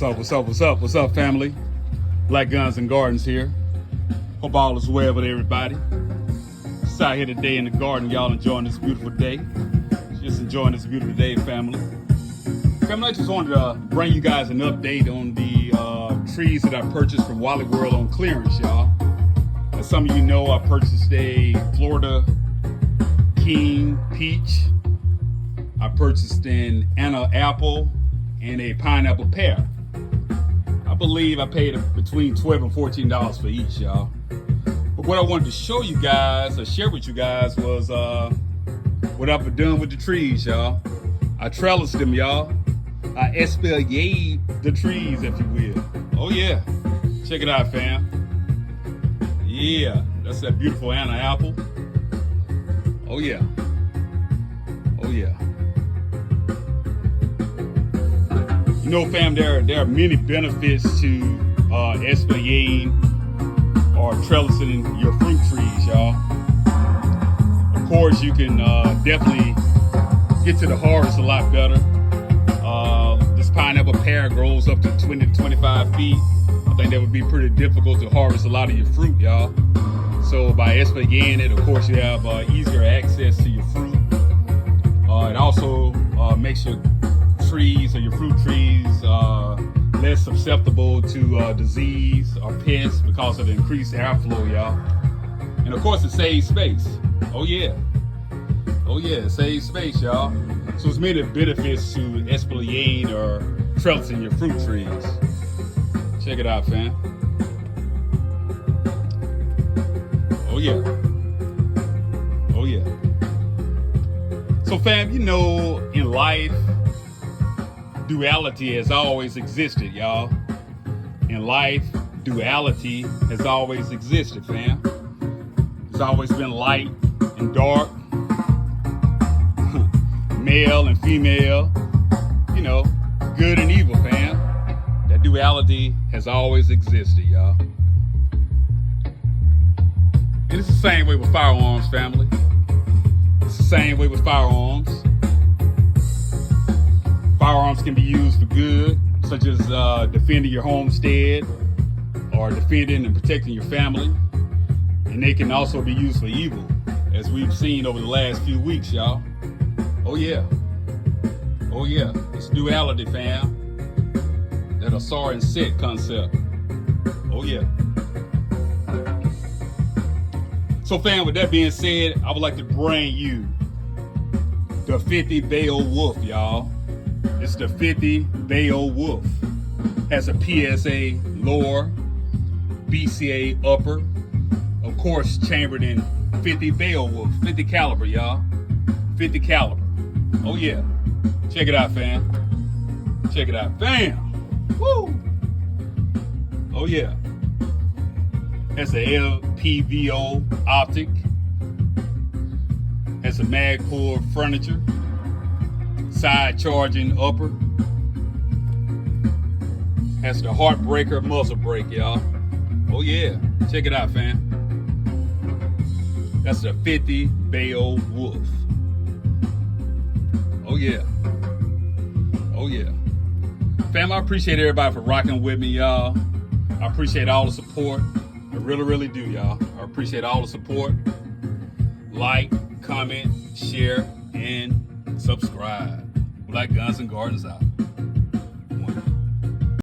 What's up, family? Black Guns and Gardens here. Hope all is well with everybody. Just out here today in the garden, y'all enjoying this beautiful day. Just enjoying this beautiful day, family. Family, I just wanted to bring you guys an update on the trees that I purchased from Wally World on clearance, y'all. As some of you know, I purchased a Florida King Peach. I purchased an Anna Apple and a pineapple pear. I believe I paid between $12 and $14 for each, y'all. But what I wanted to show you guys, or share with you guys, was what I've done with the trees, y'all. I trellised them, y'all. I espalier the trees, if you will. Oh yeah, check it out, fam. Yeah, that's that beautiful Anna Apple. Oh yeah, oh yeah. You know, fam, there are many benefits to espaliering or trellising your fruit trees, y'all. Of course, you can definitely get to the harvest a lot better. This pineapple pear grows up to 20 to 25 feet. I think that would be pretty difficult to harvest a lot of your fruit, y'all. So by espaliering it, of course, you have easier access to your fruit. It also makes your trees or your fruit trees less susceptible to disease or pests because of the increased airflow, y'all. And of course, it saves space. Oh yeah, it saves space, y'all. So it's many benefits to espaliering or trellising your fruit trees. Check it out, fam. Oh yeah, oh yeah. So fam, you know, in life, duality has always existed, y'all. In life, duality has always existed, fam. It's always been light and dark, male and female, you know, good and evil, fam. That duality has always existed, y'all. And it's the same way with firearms, family. It's the same way with firearms. Firearms can be used for good, such as defending your homestead or defending and protecting your family. And they can also be used for evil, as we've seen over the last few weeks, y'all. Oh yeah. Oh yeah. It's duality, fam. That Asar and Set concept. Oh yeah. So fam, with that being said, I would like to bring you the 50 Beowulf, y'all. It's the 50 Beowulf. Has a PSA lower, BCA upper. Of course, chambered in 50 Beowulf, 50 caliber, y'all. 50 caliber. Oh yeah. Check it out, fam. Check it out, fam. Woo! Oh yeah. Has a LPVO optic. Has a mag-pull furniture. Side charging upper. Has the heartbreaker muzzle brake, y'all. Oh yeah. Check it out, fam. That's the 50 Beowulf. Oh yeah. Oh yeah. Fam, I appreciate everybody for rocking with me, y'all. I appreciate all the support. I really, really do, y'all. I appreciate all the support. Like, comment, share, and subscribe. Black Guns and Gardens out.